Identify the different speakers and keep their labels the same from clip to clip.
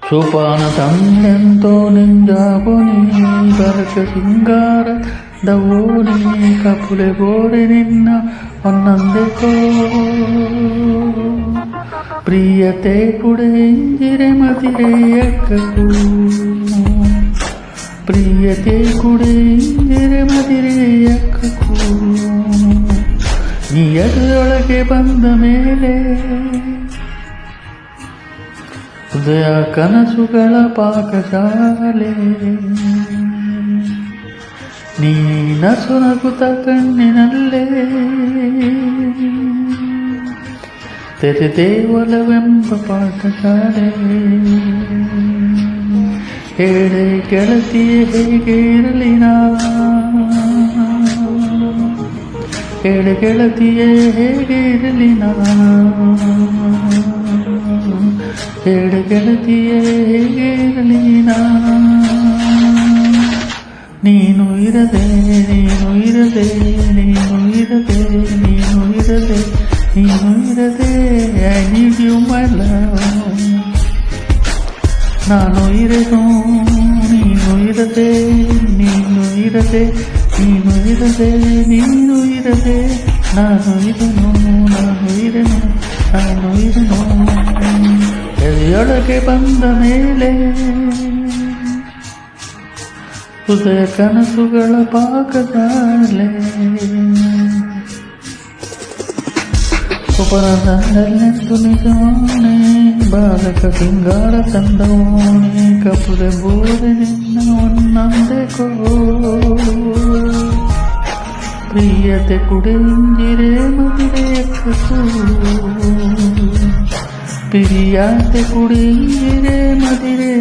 Speaker 1: ಸೋಪಾನ ತಂದೆಂತೋ ನಿಂಜಾಬುನಿ ಬರಕ ಸಿಂಗಾರ ದವೋನಿ ಕಪುಲೆ ಬೋರೆ ನಿನ್ನ ಒನ್ನಂದೆಕೋ ಪ್ರಿಯತೆ ಪುಡೆ ಇಂಜಿರೆ ಮದಿರೆ ಎಕ್ಕಕು ಪ್ರಿಯತೆ ಕುಡೆ ಇಂಜಿರೆ ಮದಿರೆ ಎಕ್ಕಕು ನೀ ಎದುರೊಳಗೆ ಬಂದ ಮೇಲೆ ಹೃದಯ ಕನಸುಗಳ ಪಾಕಶಾಲೆ ನೀ ನಸುನಗುತ್ತ ಕಣ್ಣಿನಲ್ಲೇ ತೆರೆದೇ ಒಲವೆಂಬ ಪಾಠಶಾಲೆ ಹೇಳೆ ಗೆಳತಿಯೇ ಹೇಗೆ ಇರಲಿ ನಾ ಹೇಳೆ ಗೆಳತಿಯೇ ಹೇಗೆ ಇರಲಿ ನಾ ಹೇಳು ಗೆಳತಿಯೇ ಹೇಗೆ ಇರಲಿ ನಾ ನೀನು ಇರದೆ ನೀನು ಇರದೆ ನೀನು ಇರದೆ ನೀನು ಇರದೆ ನೀನು ಇರದೆ I need you my love ನಾನು ಇರೆನು ನೀನು ಇರದೆ ನೀನು ಇರದೆ ನೀನು ಇರದೆ ನೀನು ಇರದೆ ನಾನು ಇರೆನು ನಾನು ಇರೆನು ನಾನು ಇರೆನು ಎದೆಯೊಳಗೆ ಬಂದ ಮೇಲೆ ಹೃದಯ ಕನಸುಗಳ ಪಾಕದಾಲೆ ಕೊಪರದಲ್ಲೆಂದು ನಿಜವಾಣೆ ಬಾಲಕ ಸಿಂಗಾರ ತಂದವೋಣೆ ಕಪುರೆ ಬೋರೆ ನಿನ್ನ ಒನ್ನಂದೆಕೋ ಪ್ರಿಯತೆ ಕುಡಿಂಜಿರೆ ಮದಿರೆ ಎಕ್ಕಕು ಪ್ರಿಯತೆ ಕುಡಿಂಜಿರೆ ಮದಿರೆ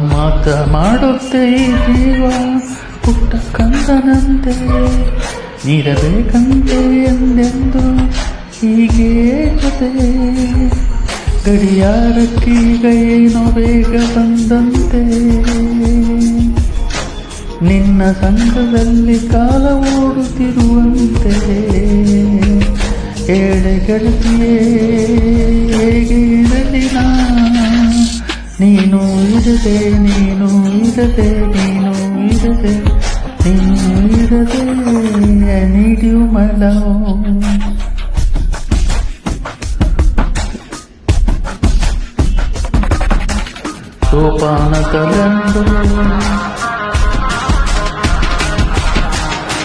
Speaker 1: ಮಾತ ಮಾಡುತ್ತೆ ಈ ಜೀವ ಪುಟ್ಟ ಕಂದನಂತೆ ನೀಡಬೇಕಂತೆ ಎಂದೆಂದು ಹೀಗೆ ಜೊತೆ ಗಡಿಯಾರಕ್ಕೀಗ ಏನೋ ಬೇಗ ಬಂದಂತೆ ನಿನ್ನ ಸಂಘದಲ್ಲಿ ಕಾಲ ಓಡುತ್ತಿರುವಂತೆ ಹೇಳೆ ಗೆಳತಿಯೇ ಹೇಗೆ ಇರಲಿ ನಾ ನೀನು ಇರದೆ ನೀನು ಇರದೆ ನೀನು ಇರದೆ ನೀನು ಇರದೆ I need you my love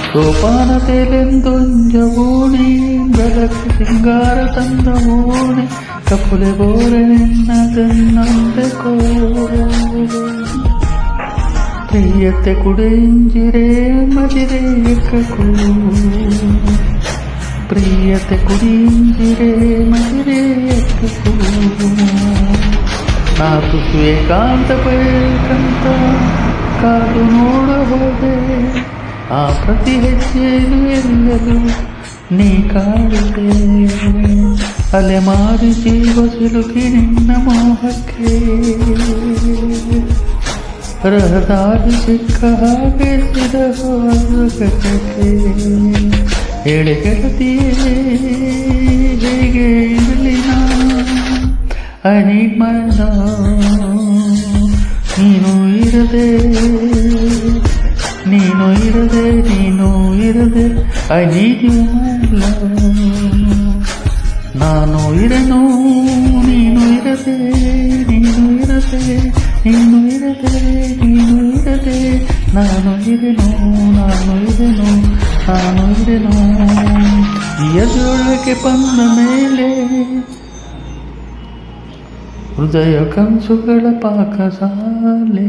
Speaker 1: ಸೋಪಾನ ತೆಲೆಂದೊಂಜವೋಣೆ ಬೆಳಕು ಸಿಂಗಾರ ತಂದವೋಣೆ ಕಪುಲೆ ಬೋರೆ ನಿನ್ನದನ್ನಂದೆಕೋ ಪ್ರಿಯತೆ ಕುಡಿಂಜಿರೆ ಮದಿರೆ ಎಕ್ಕಕು ಪ್ರಿಯತೆ ಕುಡಿಂಜಿರೆ ಮದಿರೆ ಎಕ್ಕಕು ನಾ ತುಸು ಏಕಾಂತ ಬೇಕಂತ ಕಾದು ನೋಡಬಹುದೇ ಆ ಪ್ರತಿ ಹೆಜ್ಜೆಯಲು ಎಲ್ಲರೂ ನೀ ಕಾಡಿದೆ ಅಲೆಮಾರಿ ಜೀವ ಸಿಲುಕಿ ನಿನ್ನ ಮೋಹಕ್ಕೆ ರಹದಾರಿ ಸಿಕ್ಕ ಹಾಗೆ ಸಿದಕ್ಕೆ ಹೇಳಿ ಗೆಳತಿಯೇ ಹೇಗೆ ಇರಲಿ ನಾ ಐ ನೀಡ್ ಮೈ ಲವ್ ನೀನು ಇರದೆ ನೀನು ಇರದೆ ನೀನು ಇರದೆ I need you my love ನಾನು ಇರೆನು ನೀನು ಇರದೆ ನೀನು ಇರದೆ ನೀನು ಇರದೆ ನೀನು ಇರದೆ ನಾನು ಇರೆನು ನಾನು ಇರೆನು ನಾನು ಇರೆನು ಎದುರೊಳಗೆ ಬಂದ ಮೇಲೆ ಹೃದಯ ಕನಸುಗಳ ಪಾಕಶಾಲೆ